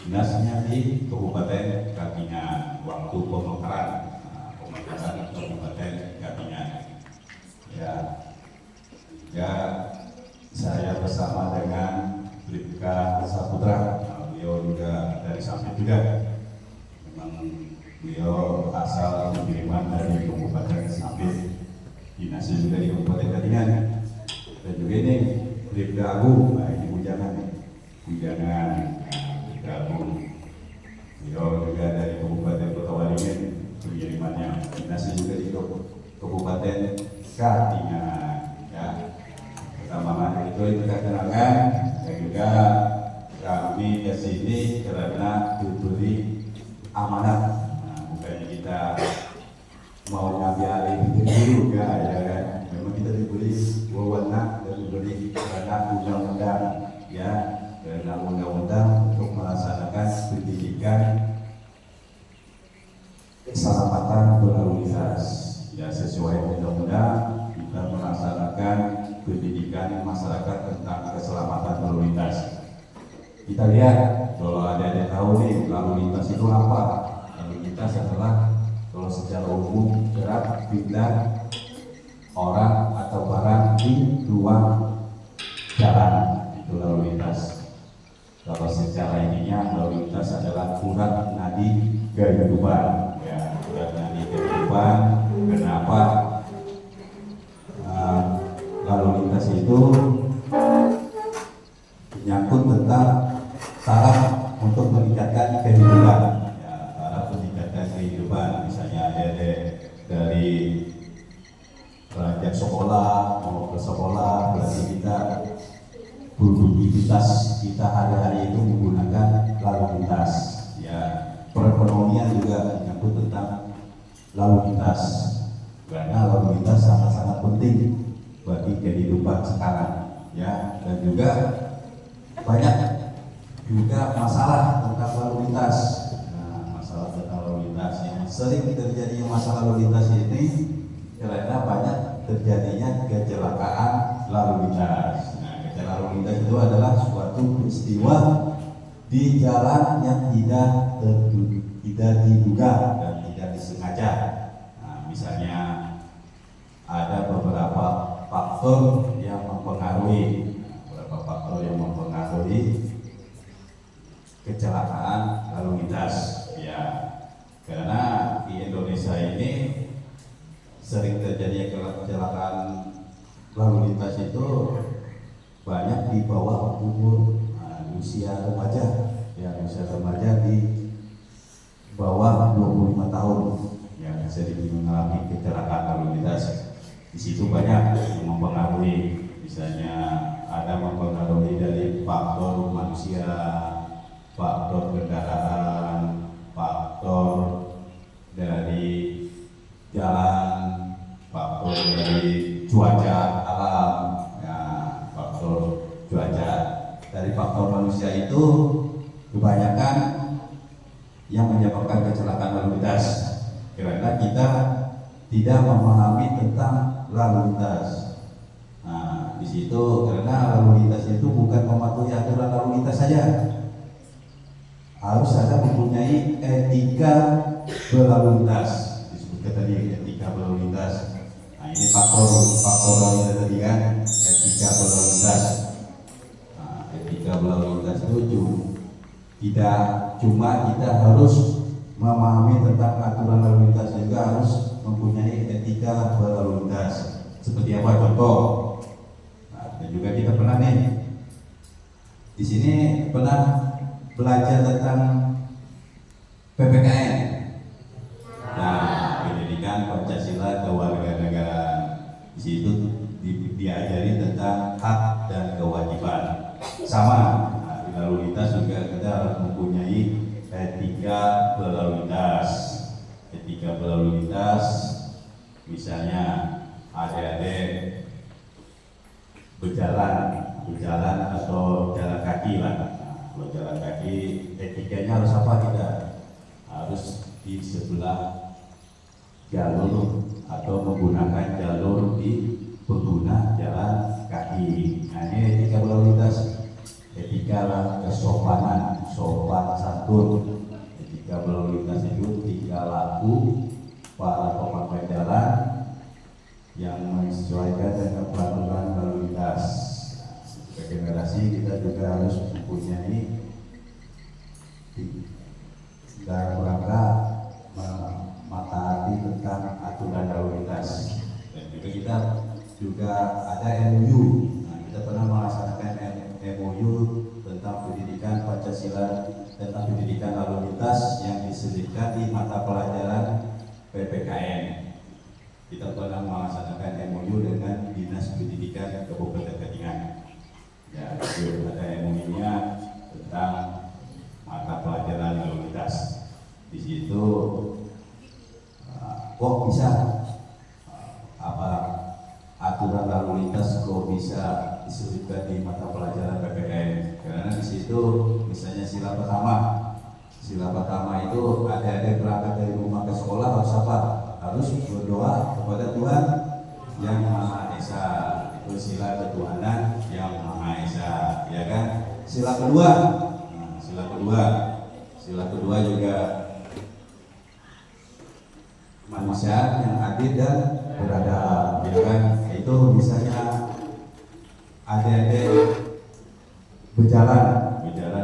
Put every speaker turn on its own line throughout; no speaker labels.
dinasnya di Kabupaten Katingan waktu pemekaran Kabupaten Katingan. Ya, ya saya bersama dengan Bribka Saputra, beliau juga dari Sampit juga. Memang beliau asal kiriman dari Kabupaten Sampit, dinasnya juga di Kabupaten Katingan. Dan juga ini Bribka Agung, nah ini Bujangan Agung. Beliau juga dari Kabupaten Kota Waringin, pengirimannya dinasnya juga di Kabupaten Katingan. Ya, pertama itu kita kenalkan, dan juga kami ke sini karena diberi amanat. Nah, bukannya kita mau ngambil alih dulu ya kan. Memang kita diberi wewenang dan diberi karena undang-undang ya, karena undang-undang untuk melaksanakan pendidikan keselamatan berlalu lintas. Ya, sesuai undang-undang kita melaksanakan pendidikan masyarakat tentang keselamatan berlalu lintas. Kita lihat, kalau ada yang tahu nih lalu lintas itu apa? Lalu lintas adalah kalau secara umum gerak pindah orang atau barang di ruang jalan, itu lalu lintas. Kalau secara ininya lalu lintas adalah urat nadi kehidupan. Ya, urat nadi kehidupan. Kenapa lalu lintas itu menyangkut tentang cara untuk meningkatkan kehidupan. Ya, cara meningkatkan kehidupan. Misalnya ada dari belajar sekolah, mau ke sekolah, berarti kita produktivitas kita hari-hari itu menggunakan lalu lintas. Ya, perekonomian juga menyangkut tentang lalu lintas, karena lalu lintas sangat-sangat penting bagi kehidupan sekarang. Ya, dan juga banyak juga masalah tentang lalu lintas. Nah, masalah tentang lalu lintas yang sering terjadi masalah lalu lintas ini karena banyak terjadinya kecelakaan lalu lintas. Nah, kecelakaan lalu lintas itu adalah suatu peristiwa di jalan yang tidak diduga dan tidak disengaja. Nah, misalnya ada beberapa faktor yang mempengaruhi, kecelakaan lalu lintas. Ya, karena di Indonesia ini sering terjadi kecelakaan lalu lintas itu banyak di bawah umur usia remaja. Ya, usia remaja di bawah 25 tahun yang sering mengalami kecelakaan lalu lintas. Di situ banyak yang mempengaruhi, misalnya ada mempengaruhi dari faktor manusia, faktor kendaraan, faktor dari jalan, faktor dari cuaca alam, ya, faktor cuaca. Dari faktor manusia itu kebanyakan yang menyebabkan kecelakaan lalu lintas karena kita tidak memahami tentang lalu lintas. Nah, di situ karena lalu lintas itu bukan mematuhi aturan lalu lintas saja, harus ada mempunyai etika berlalu lintas. Disebutkan tadi etika berlalu lintas. Nah, ini faktor lalu lintas tadi kan, etika berlalu lintas. Nah, etika berlalu lintas itu tidak cuma kita harus memahami tentang aturan lalu lintas, juga harus mempunyai etika berlalu lintas. Seperti apa contoh? Nah, dan juga kita pernah nih di sini pernah belajar tentang PPKN. Nah, pendidikan Pancasila Kewarganegaraan. Di situ diajari tentang hak dan kewajiban. Sama, nah, di lalu lintas juga kita harus mempunyai etika berlalu lintas. Etika berlalu lintas, misalnya adik-adik berjalan atau jalan kaki lah. Kalau jalan kaki, etikanya harus apa? Tidak harus di sebelah jalur atau menggunakan jalur di pengguna jalan kaki. Nah, ini etika berlalu lintas. Etika lah kesopanan, sopan santun santun. Etika berlalu lintas itu tingkah laku para pemakai jalan yang menyesuaikan dengan peraturan lalu lintas. Sebagai generasi kita juga harus mempunyai dalam rangka mentaati tentang aturan lalu lintas. Dan juga kita ada MOU. Nah, kita pernah melaksanakan MOU tentang pendidikan Pancasila, tentang pendidikan lalu lintas yang disebutkan di mata pelajaran PPKN. Kita pernah melaksanakan MOU dengan Dinas Pendidikan Kabupaten Katingan. Ya, itu ada MOU-nya tentang mata pelajaran lalu lintas. Di situ kok bisa aturan lalu lintas kok bisa disebutkan di mata pelajaran PPKN? Karena di situ misalnya sila pertama itu ada berangkat dari rumah ke sekolah harus apa? Harus berdoa kepada Tuhan yang Maha Esa. Itu sila ketuhanan yang Maha Esa, ya kan? Sila kedua juga manusia yang adil dan beradab, ya kan? Itu misalnya adik-adik berjalan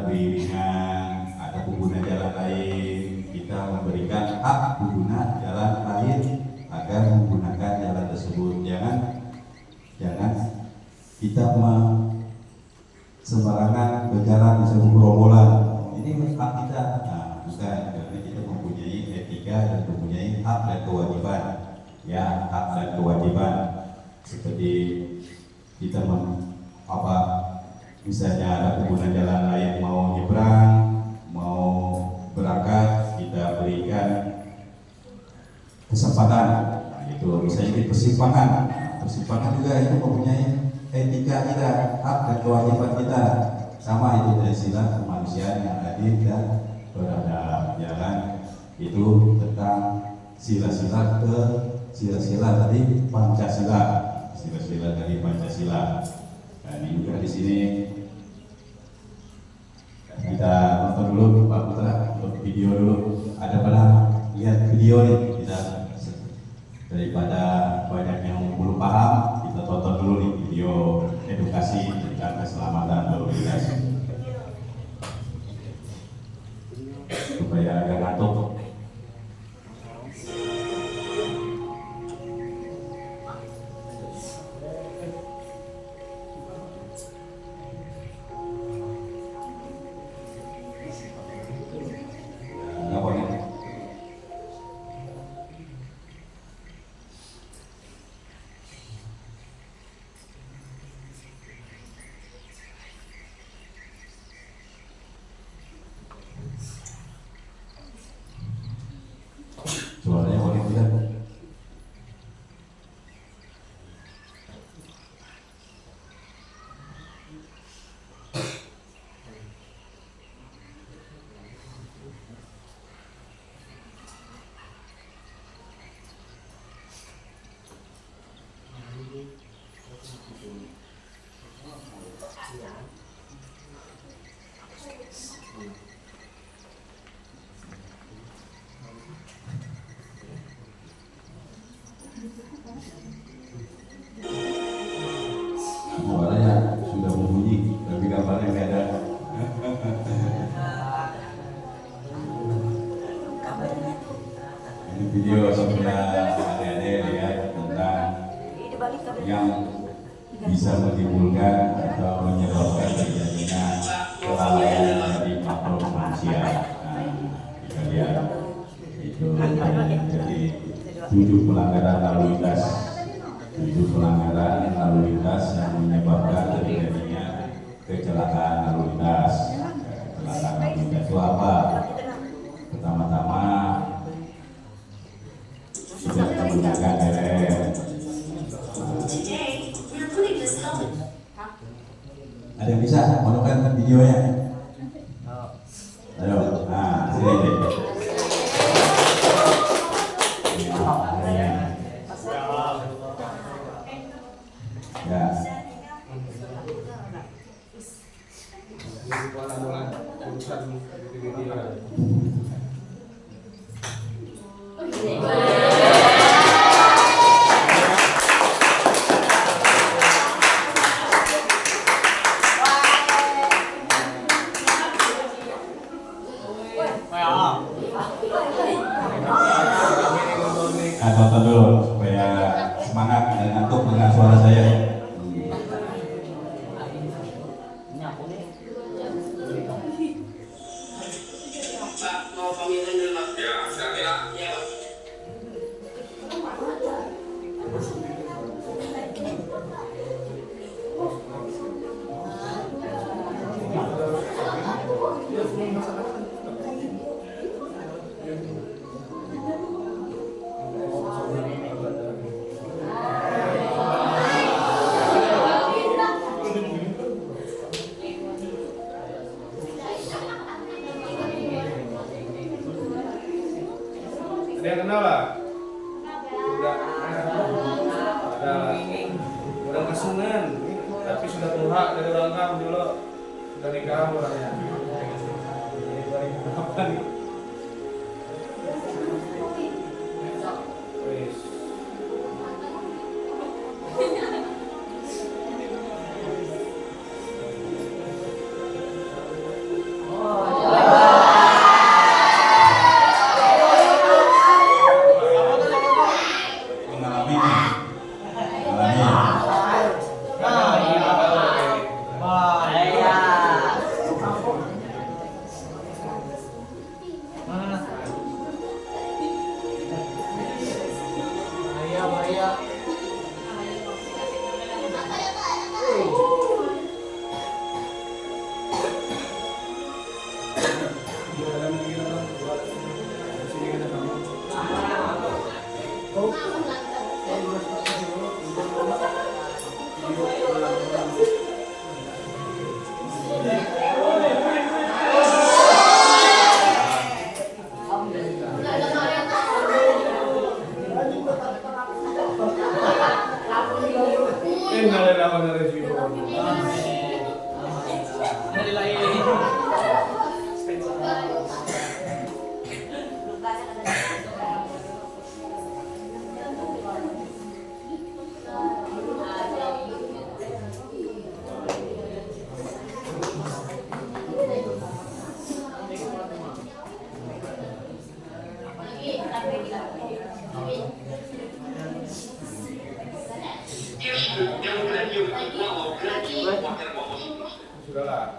beriringan, ada pengguna jalan lain, kita memberikan hak pengguna jalan lain agar menggunakan jalan tersebut. Jangan kita sembarangan berjalan di sebuah gerombolan. Ini hak kita. Nah, bukan, karena kita mempunyai etika dan mempunyai hak dan kewajiban. Ya, hak dan kewajiban. Seperti kita misalnya ada pengguna jalan lain mau nyebrang, mau berangkat, kita berikan kesempatan. Nah, itu misalnya di persimpangan juga itu mempunyai etika kita, hak dan kewajiban kita. Sama itu dari sila kemanusiaan yang adil dan beradab. Jangan itu tentang sila-sila tadi Pancasila. Sila-sila dari Pancasila. Nah, ini juga di sini kita nonton dulu Pak Putra, untuk video dulu. Ada pernah lihat video nih? Kita daripada banyak yang belum paham, kita tonton dulu nih video edukasi tentang keselamatan lalu lintas supaya agak ngantuk. Suaranya boleh tidak? Suaranya sudah berbunyi, tapi gambarnya nggak ada. Ini video supaya adik-adik lihat tentang yang bisa menimbulkan atau menyebabkan terjadinya kelalaian dari makhluk manusia. Nah, kita lihat itu jadi 7 pelanggaran lalu lintas. 7 pelanggaran lalu lintas yang menyebabkan terjadinya kecelakaan lalu lintas. Kecelakaan lalu lintas itu apa? Pertama-tama tidak menggunakan rem. Ada yang bisa menekan videonya? Ayo, nah sini. Ya. Tonton dulu supaya semangat dan ngantuk dengan suara saya.
Ada yang kenal lah? Sudah ada orang kesungan, tapi sudah tua dari orang dulu sudah nikah orangnya. Apa nih? Wis. Sudahlah.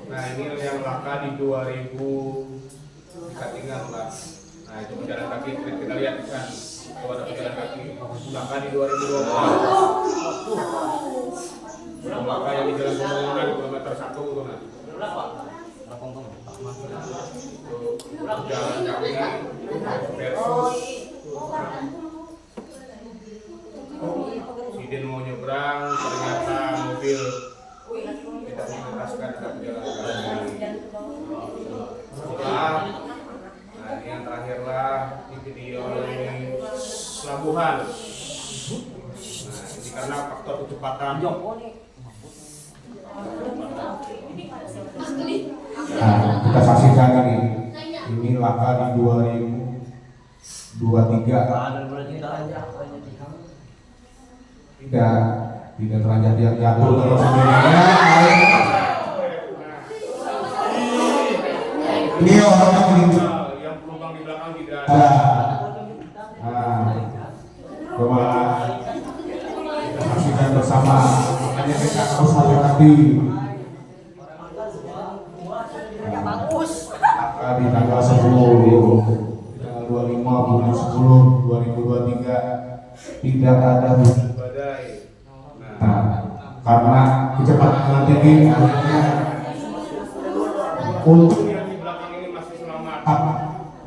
Nah ini yang laka di 2000 tinggal lah. Nah itu pejalan kaki kita lihat kan, kalau ada pejalan kaki laka di 2020. Laka yang di jalan pembangunan kilometer 1 tuh nah. Jalan kaki versus Sidin mau nyebrang ternyata mobil tidak melintaskan ada pejalan kaki. Nah ini yang terakhir lah di video ini pelabuhan. Nah ini karena faktor kecepatan.
Nah, kita saksikan ini laka di 2023. Tidak terlanjur yang jatuh terus sendirinya. Ini orangnya
yang penumpang di belakang tidak
ada.
ada.
Coba kita saksikan bersama. Makanya kita harus hati-hati. Laka di tanggal 10, di tanggal 25 bulan 10 2023. 2023 tidak ada hujan
badai.
nah, karena kecepatan tinggi akhirnya untuk
Yang di belakang ini masih selamat.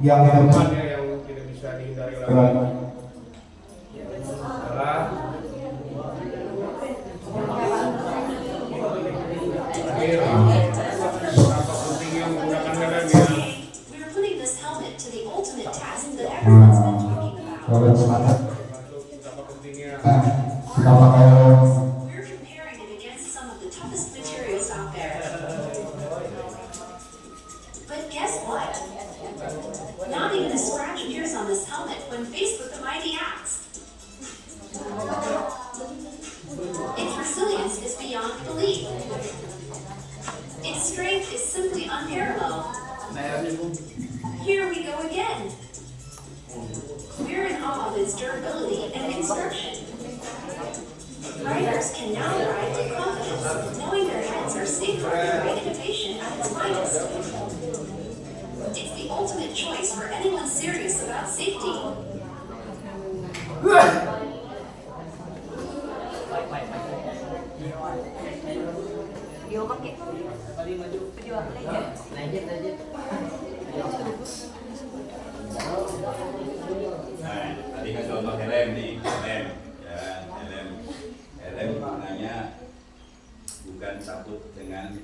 yang tidak
Korbannya yang tidak bisa dihindari lagi adalah betapa pentingnya menggunakan helm ya.
We're putting this helmet to the ultimate test that everyone's been talking about.
kalau semangat
Betapa pentingnya
kita pakai
We're comparing it against some of the toughest materials out there. But guess what? Not even a scratch appears on this helmet when faced with the mighty axe. Its resilience is beyond belief. Its strength is simply unparalleled. Here we go again. We're in awe of its durability and construction. Riders can now ride with confidence, knowing their heads are safer than right innovation at its finest. It's the ultimate choice for anyone serious about safety.
Video pakai. Video lanjut.
Nah, tadi kan contoh helm nih, helm, ya, helm maknanya bukan takut dengan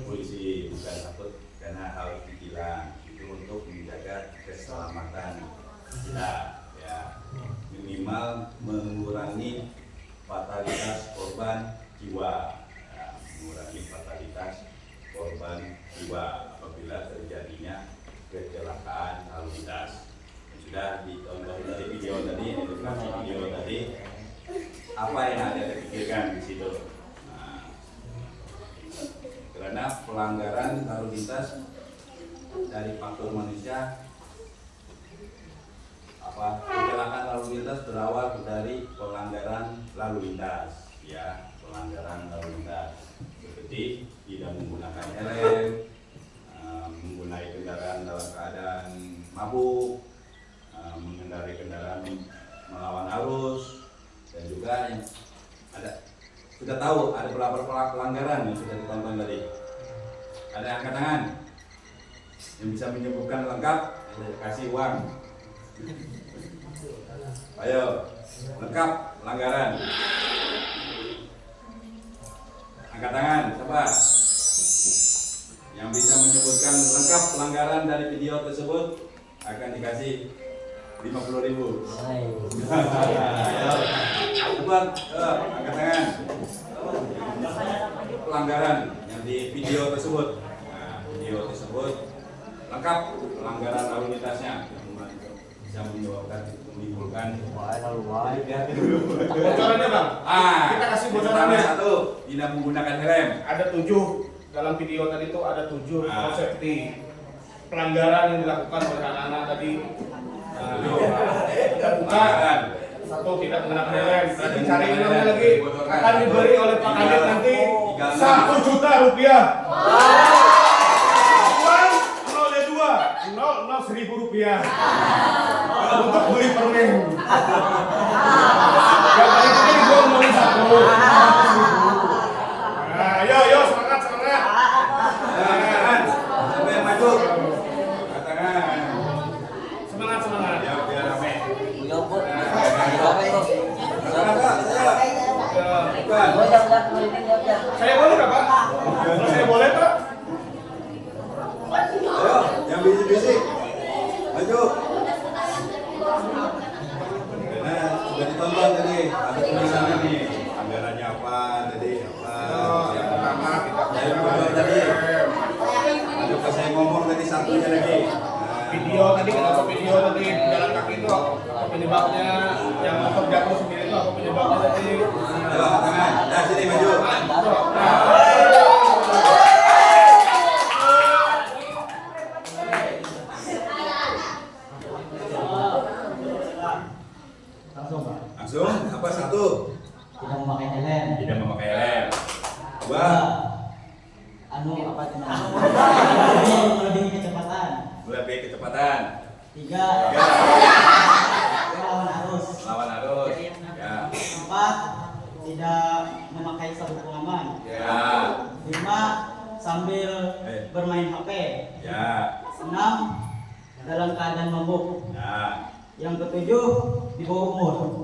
polisi, bukan takut karena harus ditilang, itu untuk menjaga keselamatan kita, ya, minimal mengurangi fatalitas korban jiwa, ya, mengurangi fatalitas korban jiwa apabila terjadinya kecelakaan lalu lintas. Sudah ditonton dari video tadi, edukasi video tadi, apa yang ada dipikirkan di situ. Nah, karena pelanggaran lalu lintas dari faktor manusia, kecelakaan lalu lintas berawal dari pelanggaran lalu lintas, ya, pelanggaran lalu lintas seperti tidak menggunakan helm, menggunakan kendaraan dalam keadaan mabuk, mengendarai kendaraan melawan arus, dan juga yang ada sudah tahu ada beberapa pelanggaran yang sudah ditonton tadi. Ada angkat tangan yang bisa menyebutkan lengkap, kasih uang. Ayo, lengkap pelanggaran. Angkat tangan, siapa? Yang bisa menyebutkan lengkap pelanggaran dari video tersebut akan dikasih 50.000. Ayo, cepat, angkat tangan. Pelanggaran yang di video tersebut. Nah, video tersebut lengkap pelanggaran lalu lintasnya, bisa menimbulkan
bocorannya bang. Kita kasih bocorannya.
Satu, tidak menggunakan helm.
Ada 7 dalam video tadi itu ada 7 safety pelanggaran yang dilakukan oleh anak-anak tadi. Kita buka satu, tidak mengenakan helm. Nanti cari helmnya lagi, akan diberi oleh Pak Kadit nanti 1 juta rupiah. Uang 0 1.000 rupiah untuk beli permen. Yang paling penting gue ngomongin 1. Nah, yo semangat.
Siapa yang maju? Katakan.
Semangat.
Ya, biar rame.
Saya boleh nggak Pak? Kalau saya boleh Pak?
Ayo, yang bisik-bisik. Maju. Nah, sudah ditonton tadi. Ada tulisannya nih. Anggarannya apa tadi?
Yang pertama kita
Saya ngomong tadi. Aduh, pas saya ngomong tadi satunya lagi.
video tadi kenapa video tadi jalan kaki itu apa penyebabnya, yang motor jatuh sendiri itu apa penyebabnya tadi?
Ayo, tangan. Dah sini maju. Langsung. Apa satu?
Tidak memakai helm.
Tidak memakai helm. Dua.
Melebihi kecepatan.
Melebihi kecepatan.
Tiga.
Tiga.
Melawan tidak memakai sabuk pengaman.
Ya.
5. Sambil bermain HP.
Ya.
6. Dalam keadaan mabuk.
Ya.
Yang ke-7, di bawah umur.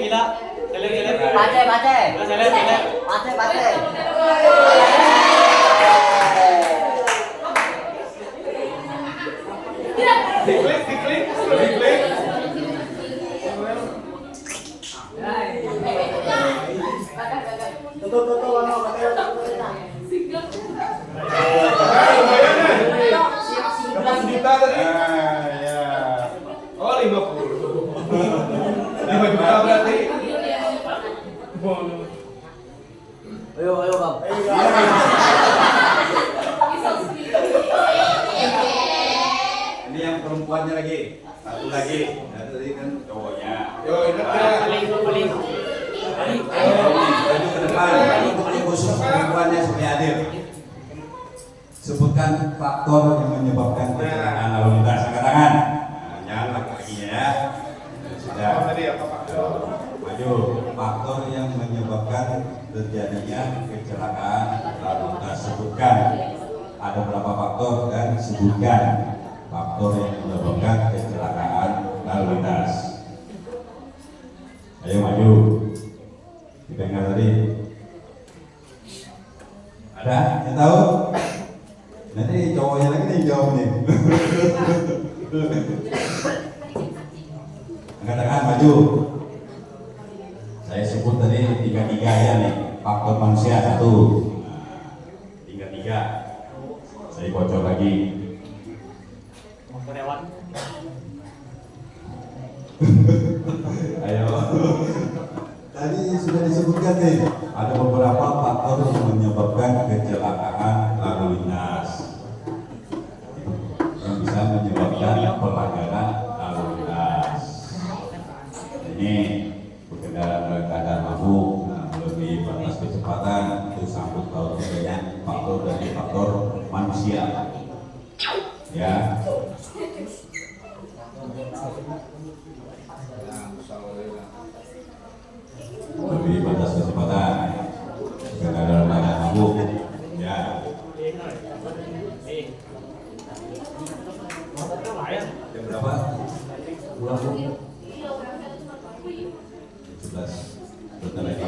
Gila. Selet.
Baca.
Selet.
Baca.
Diklik. Dapat sejuta tadi.
Ya.
Oh 50. 5 juta berarti.
Ayo Bang.
Ini yang perempuannya lagi. Satu lagi. Nah, tadi kan cowoknya.
Yo ingat ya.
Maju ke depan. Ini khusus perempuannya supaya adil. Sebutkan faktor yang menyebabkan kecelakaan lalu lintas. Angkat tangan. Nah, jangan laki-lakinya ya. Sudah.
Oh, tadi apa Pak?
Maju. Faktor yang menyebabkan terjadinya kecelakaan lalu lintas. Sebutkan. Ada berapa faktor dan sebutkan faktor yang menyebabkan kecelakaan lalu lintas. Ayo maju. Kita ingat tadi. Ada yang tahu? Nanti cowoknya lagi nih jawab nih. Angkat tangan maju. Saya sebut tadi 3 ya nih. Faktor manusia 1. 3. Saya bocor lagi. Ayo. Tadi sudah disebutkan nih. Ada beberapa faktor yang menyebabkan kecelakaan lalu lintas. Yang bisa menyebabkan pelanggaran lalu lintas. Ini berkendara dalam keadaan mabuk, melebihi batas kecepatan, itu sangkut pautnya dengan faktor dari faktor manusia. Ya. Lebih batas kecepatan, berkendara dalam keadaan mabuk. Ya. Jam berapa? Pulang Bu? 11. Bentar lagi.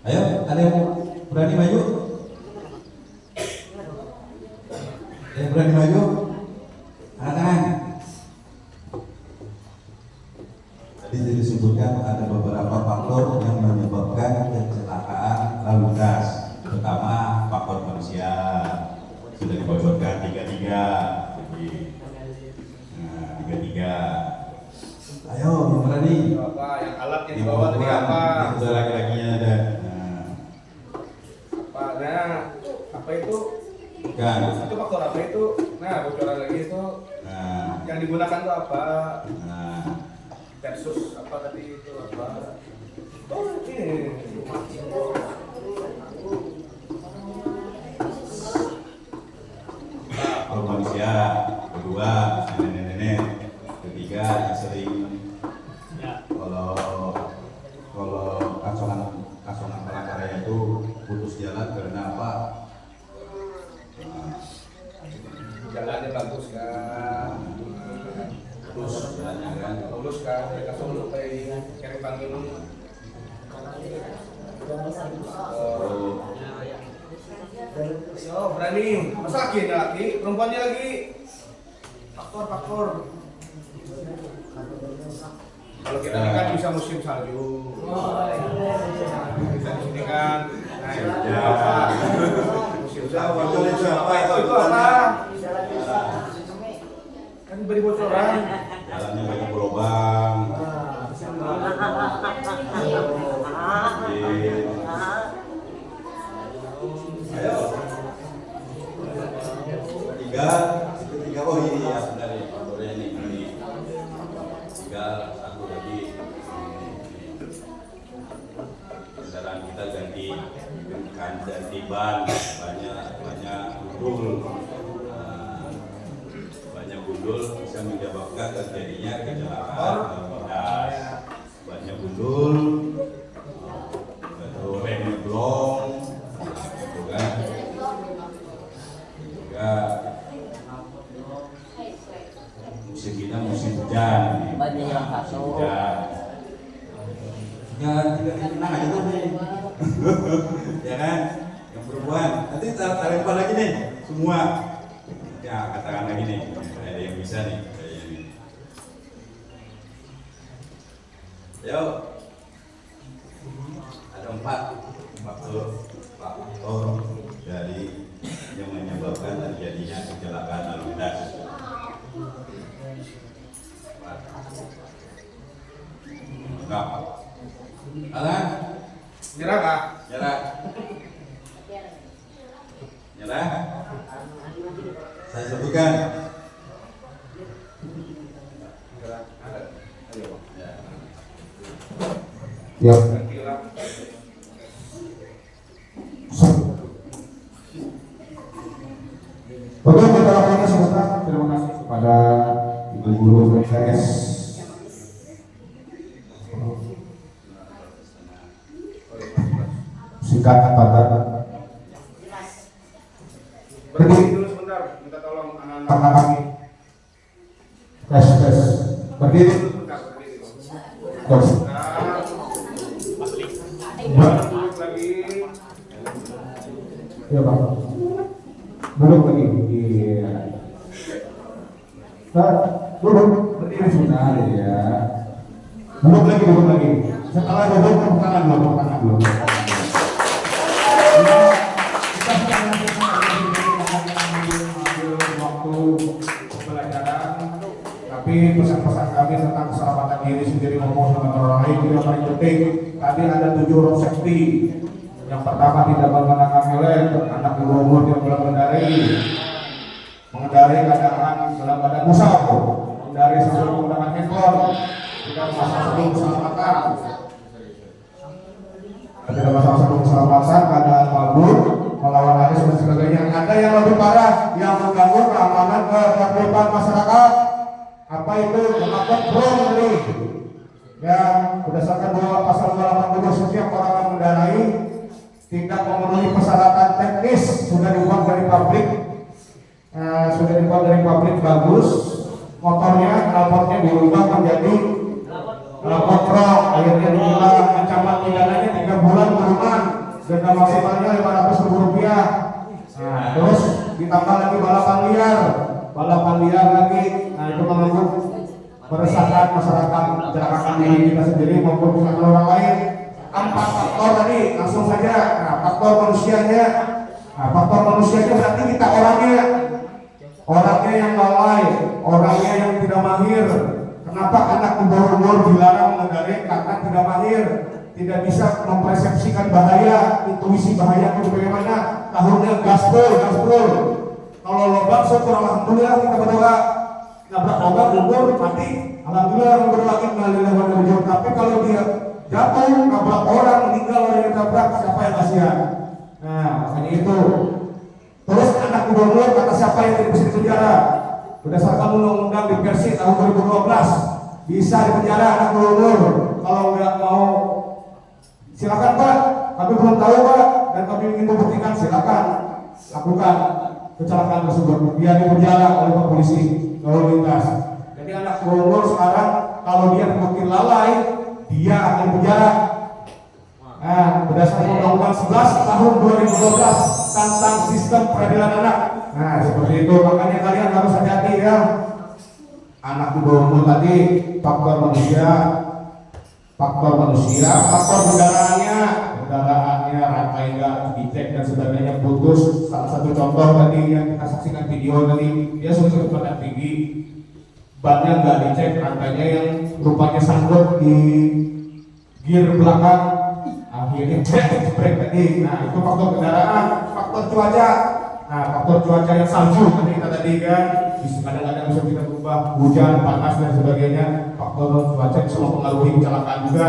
Ayo, ada yang berani maju? Yang berani maju? Angkat tangan. Tadi disebutkan ada beberapa faktor yang menyebabkan kecelakaan lalu lintas. Pertama, faktor manusia. Sudah dibocorkan 3. Jadi, nah, 3. Ayo, yang berani.
Apa yang alat yang dibawa tadi apa?
Itu laki-lakinya ada. Nah,
Apa itu?
bukan.
Itu faktor apa itu? Nah, bocoran lagi itu
Nah,
yang digunakan tuh apa?
nah.
Versus apa tadi itu apa? Oh, ini.
Kalau manusia, kedua nenek-nenek, ketiga yang sering kalau kasongan palangkaraya itu putus jalan karena apa?
Jalannya bagus kan?
Putus jalannya kan?
Lulus kan? Mereka selalu kayak cari panggil. Oh, berani. Masa lakinya laki, perempuannya lagi. Faktor. Kalau kita ini kan bisa musim salju. Bisa di sini kan. Nah, itu apa? Musim salju.
Itu apa?
Itu apa? Kan beri bocoran.
Jalannya banyak berlubang. Ayo. Ketiga, oh ini ya benar gundul. Banyak gundul bisa menyebabkan terjadinya kecelakaan lalu lintas. Banyak gundul, lalu remnya blong, gitu kan. Juga musim kita musim hujan.
Banyak yang satu.
Hujan. Ya, tidak tenang aja tuh. Ya kan? Yang perempuan, nanti lempar lagi nih semua. Ya, katakan lagi nih, ada yang bisa nih kayaknya nih. Yuk, ada 4 faktor dari yang menyebabkan terjadinya kecelakaan lalu lintas. Enggak. Alan,
Nyerah kak?
nyerah. Nyerah. Saya sebutkan.
Nyerah. Ada. Ayo.
Ya.
Kira.
Oke, kita lakukan sebentar. Terima kasih kepada Ibu Guru PKS. Singkat padat.
Berdiri dulu sebentar, minta tolong anak-anak.
Karena kami tes berdiri.
Sebentar, berdiri dulu.
Terus.
Duduk lagi.
Ya Pak. Duduk lagi. Iya. Nah, duduk berdiri sebentar ya. Duduk lagi. Setelah duduk tepuk tangan dulu. Kita sudah waktu pembelajaran, tapi pesan-pesan kami tentang keselamatan diri sendiri maupun orang lain juga paling penting. Tadi ada 7 road safety. Yang pertama, tidak menggunakan helm, anak di bawah umur tidak boleh mengendarai keadaan dalam keadaan musaf, mengendarai sambil menggunakan handphone, tidak masalah satu keselamatan. Tidak masalah satu keselamatan, keadaan mabuk, melawan arus dan sebagainya. Ada yang lebih parah, yang mengganggu keamanan ketertiban masyarakat. Apa itu? Melakukan brongli. Yang berdasarkan pasal 280 setiap orang yang mengendarai tidak memenuhi persyaratan teknis sudah dibuat dari pabrik bagus, motornya, knalpotnya dirubah menjadi knalpot truk, akhirnya ditilang, ancaman pidananya 3 bulan kurungan, denda maksimalnya Rp500.000. Nah, terus ditambah lagi balapan liar lagi. Nah, itu mengganggu meresahkan masyarakat, mencelakakan diri kita sendiri maupun orang lain. 4 faktor tadi, langsung saja. Nah, faktor manusianya. Faktor manusianya berarti kita orangnya yang lalai, orangnya yang tidak mahir. Kenapa anak di bawah umur dilarang mengendarai? Karena tidak mahir, tidak bisa mempersepsikan bahaya, intuisi bahaya itu bagaimana. Tahunnya gaspol. Kalau lobang syukur alhamdulillah kita berdoa. Nabrak lobang umur mati, alhamdulillah berdoa kita. Tapi kalau dia jatuh, nabrak orang, meninggal orang yang nabrak, siapa yang kasihan? Nah, makanya itu. Terus anak di bawah umur kata siapa yang tidak bisa dipenjara? Berdasarkan undang-undang di Persib tahun 2012 bisa dipenjara anak di bawah umur. Kalau nggak mau, silakan Pak. Kami belum tahu Pak, dan kami ingin membuktikan, silakan lakukan kecelakaan tersebut. Biar dipenjara oleh polisi lalu lintas. Jadi anak di bawah umur sekarang kalau dia terbukti lalai, dia akan dipenjara. Nah, berdasarkan Undang-Undang 11 tahun 2012 tentang sistem peradilan anak. Nah, seperti itu. Makanya kalian harus hati-hati ya. Anak di bawah umur tadi faktor manusia, faktor kendaraannya, rantai nggak dicek dan sebagainya putus. Salah satu contoh tadi yang kita saksikan video tadi, dia sudah kecepatan tinggi, bannya nggak dicek, rantainya yang rupanya sangkut di gear belakang, akhirnya break tadi. Nah, itu faktor kendaraan. Faktor cuaca. Nah, faktor cuaca yang salju tadi kan, kadang-kadang bisa kita berubah, hujan, panas dan sebagainya. Faktor cuaca bisa mempengaruhi kecelakaan juga.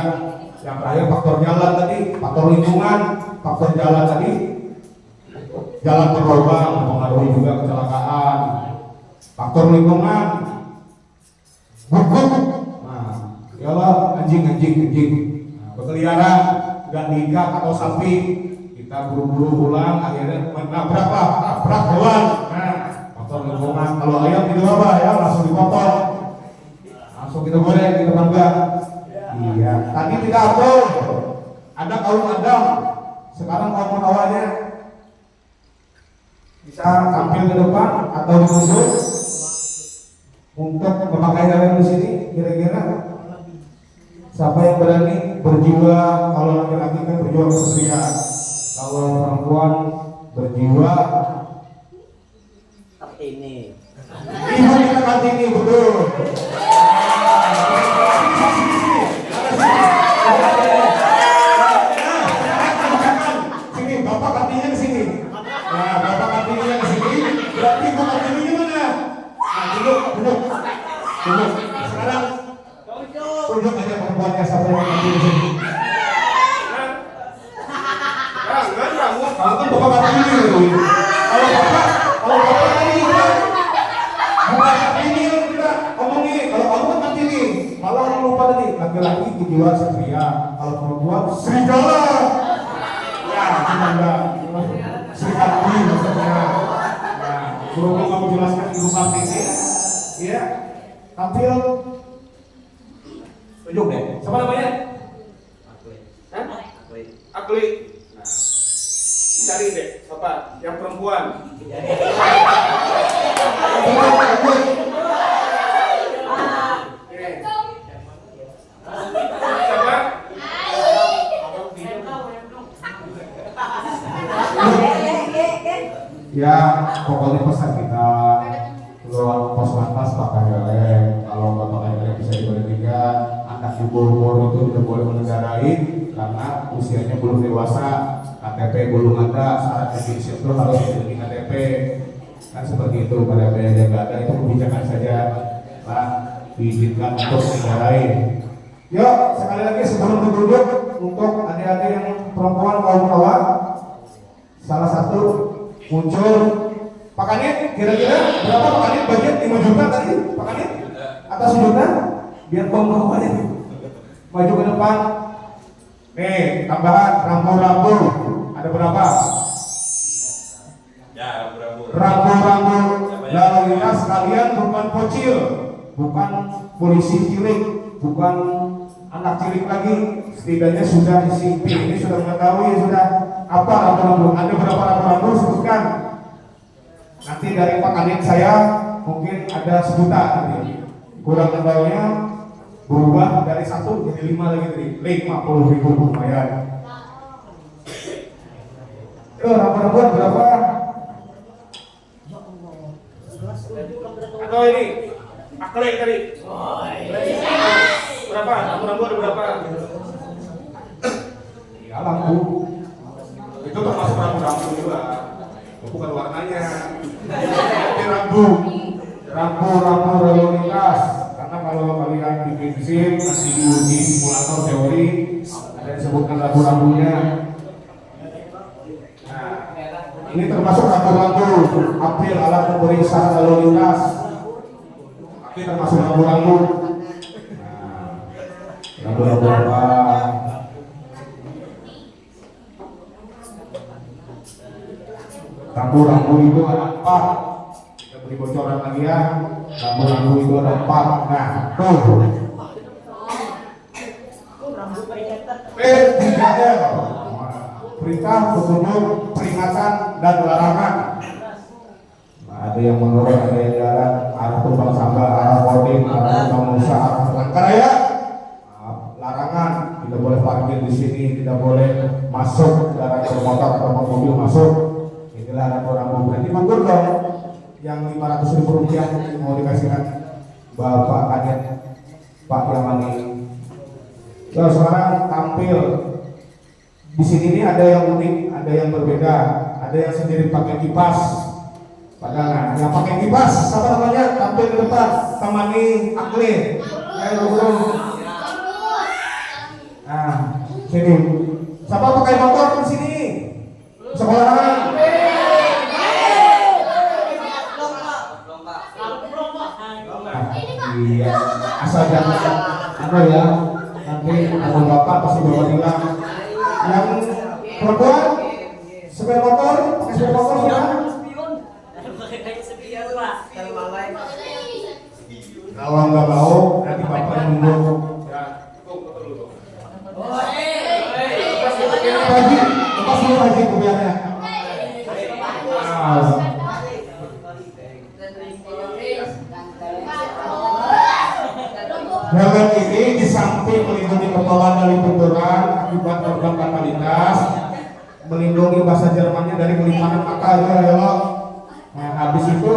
Yang terakhir faktor jalan tadi, faktor lingkungan, faktor jalan tadi, jalan berlubang mempengaruhi mempengaruhi juga kecelakaan. Faktor lingkungan, nah, ialah anjing. Nah, berkeliaran dan diikat atau sapi, kita buru-buru pulang, akhirnya nabrak hewan. Nah, faktor lingkungan. Kalau ayam tidak apa ya, langsung dipotong, langsung kita goreng, kita bangga. Iya, tadi tidak apa, ada kaum Adam, sekarang kaum Hawanya bisa tampil ke depan atau ditunjuk untuk memakai helm di sini. Kira-kira siapa yang berani berjiwa? Kalau laki-laki kan berjiwa kesatria, kalau perempuan berjiwa
Kartini.
ibu kita Kartini, betul. Sini, bapak Kartininya ke sini. Nah, bapak Kartininya ke sini, berarti ibu Kartininya mana? Nah, duduk. Sekarang tunjuk aja perempuannya siapa yang Kartini di sini. Kamu kan bapak Kartini. Kalau bapak Kartini kan bukan Kartini kita omongin. Kalau kamu kan Kartini, malah kamu lupa tadi laki-laki kejiwa satria, kalau perempuan serigala. Ya, enggak. Sri Kartini maksudnya. Nah, berhubung kamu jelaskan ibu Kartini, ya, tampil. Tunjuk deh. Siapa namanya? Akli. Nah, cari deh, siapa? Yang perempuan. Siapa? Ya, pokoknya pesan kita keluar pos lantas pakai helm. Kalau nggak pakai helm bisa diberhentikan. Anak di bawah itu tidak boleh mengendarai karena usianya belum dewasa. KTP belum ada, syarat definisi itu harus memiliki KTP. Kan seperti itu, pada biaya nggak ada itu kebijakan saja. Lah, diizinkan untuk mengendarai. Yuk, sekali lagi sebelum duduk untuk adik-adik yang perempuan kaum hawa, salah satu muncul Pak Kanit, kira-kira berapa Pak Kanit budget 5 juta tadi Pak Kanit? Atas juta? Biar kaum hawanya maju ke depan. Nih, tambahan rambu-rambu ada berapa?
Ya,
Rambu-rambu lalu lintas kalian bukan bocil, bukan polisi cilik, bukan anak cilik lagi, setidaknya sudah isi ini sudah mengetahui sudah apa rambu-rambu. Ada berapa rambu-rambu sebutkan. Nanti dari Pak Kanit saya mungkin ada 1 juta nanti. Kurang lebihnya berubah dari 1 jadi 5 lagi tadi, 50.000 lumayan. Rambu-rambu berapa? Atau ini akli tadi berapa? Rambu-rambu ada berapa? Ya lampu itu termasuk rambu-rambu juga, bukan warnanya. Ini rambu lalu lintas. Karena kalau kalian bikin SIM nanti diuji simulator teori ada disebutkan rambu-rambunya. Nah, ini termasuk rambu-rambu apel alat pemeriksaan lalu lintas. Tapi termasuk rambu-rambu. Nah, rambu-rambu apa? Rambu-rambu itu ada 4. Kita beri bocoran lagi ya. Rambu-rambu itu ada 4. Nah, tuh. P3L. Perintah, petunjuk, peringatan, dan larangan. Nah, ada yang menurut, ada yang jalan arah Tumpang Sangga, arah Kodim, arah Tumpang Nusa, arah Palangkaraya. Larangan, tidak boleh parkir di sini, tidak boleh masuk kendaraan bermotor atau mobil masuk. Inilah rambu-rambu. Berarti mundur dong. Yang 500.000 rupiah mau dikasihkan Bapak Kanit, Pak Yamani. So, sekarang tampil di sini nih ada yang unik, ada yang berbeda, ada yang sendiri pakai kipas. Padahal yang pakai kipas, siapa namanya? Tampil ke depan, temani Akli. Ayo bro. Nah, sini. Siapa pakai motor di sini? Sekolah. Iya, asal jangan apa ya, nanti ada bapak pasti bawa bilang yang perempuan sepeda motor, pakai sepeda motor sudah. Kalau nggak mau, nanti bapak yang nunggu.
Ya, tunggu dulu.
Haji, lepas dulu haji kebiasaannya. Helm ini di samping melindungi kepala dari benturan akibat korban fatalitas, melindungi bahasa Jermannya dari kelimpahan mata ya lo. Nah, habis itu,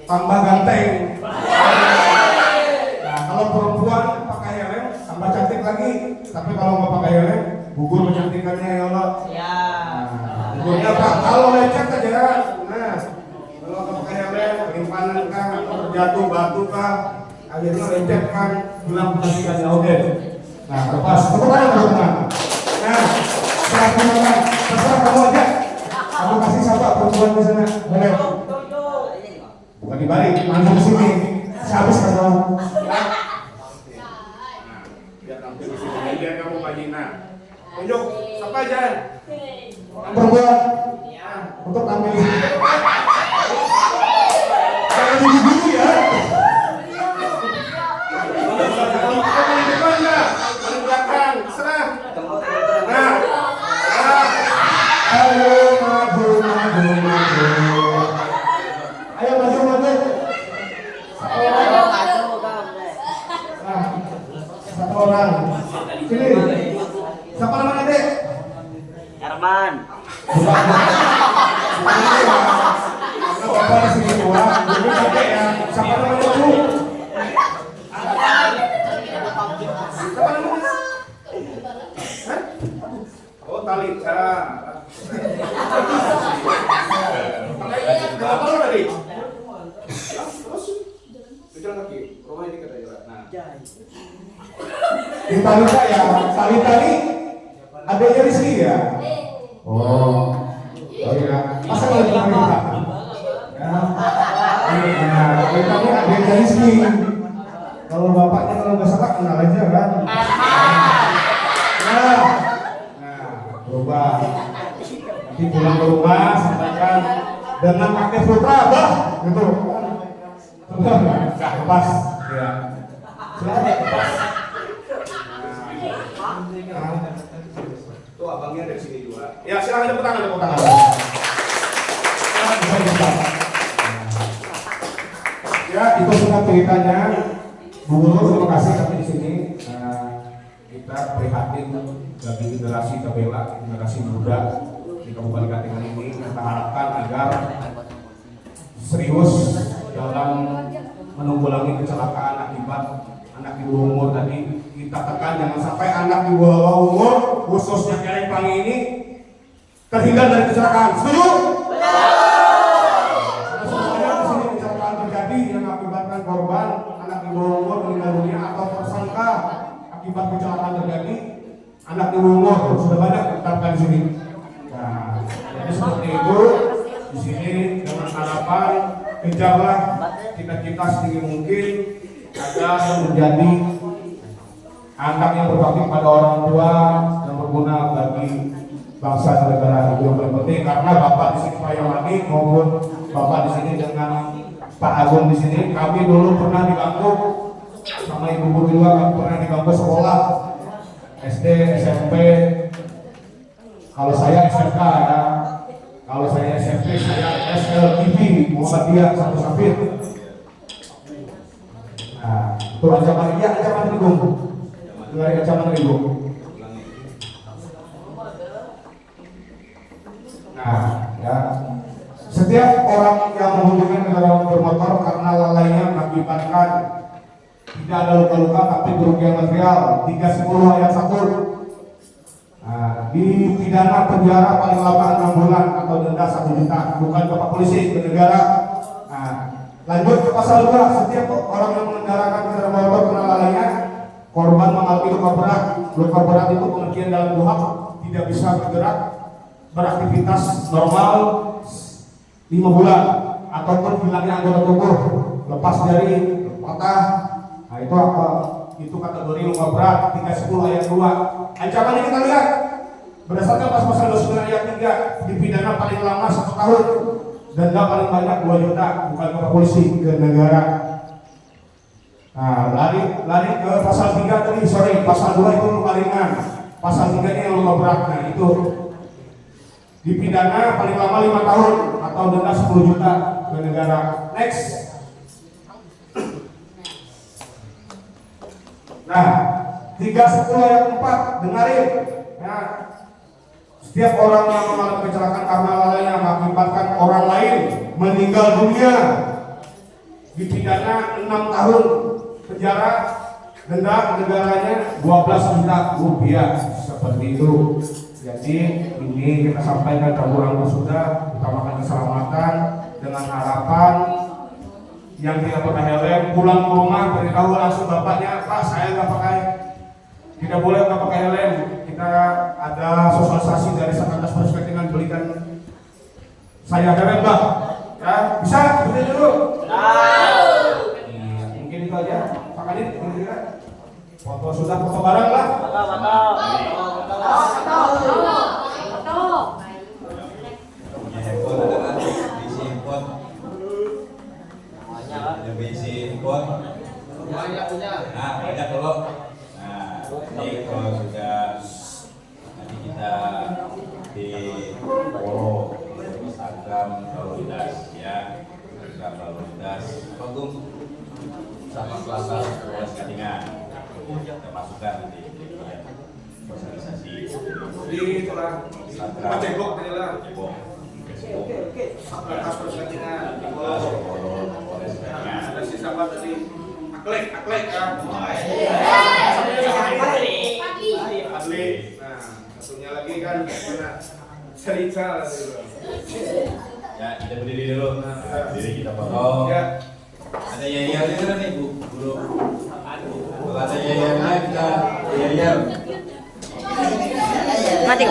tambah ganteng. Nah, kalau perempuan pakai helm tambah cantik lagi, tapi kalau nggak pakai helm gugur kecantikannya ya lo.
Ya.
Gugurnya apa? Kalau lecet aja. Nah, kalau nggak pakai helm, kelimpahan kah, atau terjatuh batu kah, akhirnya lecet kan, hilang kecantikannya oke. Nah, lepas, tepuk tangan teman-teman. Nah, serah gunakan, terserah kamu aja. Kamu kasih siapa perempuan di sana? Boleh. Bukan dibalik, langsung ke sini. Habis kan kamu.
Biar tampil di sini, biar kamu majina. Tunjuk, siapa aja?
Perempuan. Untuk tampil di sini. Jangan dulu ya. Ayo maju. Ayo maju. Nah, satu orang. Sini. Siapa namanya dek?
Herman.
Bapak di sini dua. Jadi kakek ya. Siapa namanya bu? Siapa namanya? Hah?
Oh, Talita. Apa lo tadi? Terus? Pejalan kaki. Rumah ini kata ya. Nah.
Di Talita ya. Talita ini adanya Rizky ya? Oh iya. Masa nggak di Talita? Ya. Nah, Talita ini adanya Rizky. Kalau bapaknya kalau nggak salah kenal aja kan? Nah, berubah. Nanti pulang ke rumah sampaikan dengan pakai putra, bah, gitu. Enggak lepas, ya. Silakan lepas.
Tuh abangnya dari sini juga. Ya, silakan tepuk tangan.
Ya, itu sudah ceritanya. Bu Guru, terima kasih kami di sini. Kita prihatin bagi generasi Tabela, generasi muda di Kabupaten Katingan ini. Kita harapkan agar serius dalam menanggulangi kecelakaan akibat anak di bawah umur tadi. Kita tekan jangan sampai anak di bawah umur, khususnya Kelempang ini terhindar dari kecelakaan. Setuju? Semuanya di sini kecelakaan terjadi yang mengakibatkan korban anak di bawah umur meninggal dunia atau tersangka akibat kecelakaan terjadi anak di bawah umur sudah banyak ditetapkan di sini. Nah, jadi seperti itu di sini dengan harapan kejarlah cita-cita setinggi mungkin agar menjadi anak yang berbakti pada orang tua yang berguna bagi bangsa dan negara itu yang paling penting. Karena bapak di sini Pak Yamani maupun bapak di sini dengan Pak Agung di sini, kami dulu pernah di bangku sama ibu guru juga, kami pernah di bangku sekolah SD, SMP. Kalau saya SMK ya, kalau saya SMP saya SLTV Muhammadiyah Satu Safir. Nah, itu ancaman dia, ancaman Ibu. Dari ancaman Ibu. Nah, ya. Setiap orang yang menghubungi kendaraan bermotor karena lalainya mengakibatkan tidak ada luka-luka tapi kerugian material 310 ayat 1. Nah, dipidana penjara paling lama 6 bulan atau denda 1 juta, bukan ke Pak Polisi, ke negara. Nah, lanjut ke pasal 2, setiap orang yang mengendarakan kendaraan motor karena lalainya korban mengalami luka berat. Luka berat itu pengertian dalam KUHP tidak bisa bergerak, beraktivitas normal 5 bulan ataupun hilangnya anggota tubuh. lepas dari patah. Nah itu apa? Itu kategori luka berat 310 ayat 2. Ancamannya kita lihat berdasarkan pasal 29 ayat 3, dipidana paling lama 1 tahun, denda paling banyak 2 juta, bukan ke polisi, ke negara. Nah, lari ke pasal 3 tadi, pasal 2 itu luka ringan, pasal 3 ini yang luka berat. Nah itu dipidana paling lama 5 tahun atau denda 10 juta ke negara. Next. Nah, 310 ayat 4, dengarin. Ya, setiap orang yang mengalami kecelakaan karena lalainya mengakibatkan orang lain meninggal dunia dipidana 6 tahun penjara, denda negaranya 12 juta rupiah. Seperti itu. Jadi ini kita sampaikan ke orang sudah utamakan keselamatan dengan harapan yang tidak pakai helm pulang ke rumah beritahu langsung bapaknya, Pak saya nggak pakai, tidak boleh nggak pakai helm. Kita ada sosialisasi dari Satgas Perspektingan belikan saya helm Pak. Ya bisa kita dulu. Mungkin itu aja Pak Kadit. Foto sudah foto bareng lah.
Punya handphone adalah bisi handphone. Ada bisi handphone.
Banyak punya.
Nah, banyak kalau. Nah, ini kalau sudah nanti kita di follow Instagram Lalu Lintas ya, Instagram Lalu Lintas. Apa Gung? Sama Selasa Polres Katingan. Kita masukkan nanti ya, sosialisasi.
Di itulah.
Instagram.
Pak Cebok tadi lah.
Cebok. Facebook.
Satgas Perspektingan.
Polres Katingan.
Ada si siapa tadi? Aklek kan. Adli. Nah, satunya lagi kan mana? Cerita
Ya, kita berdiri dulu. Berdiri kita foto.
Ya.
Ada yayarnya kan nih Bu Guru. Kalau ada yayarnya kita yayar.
Mati.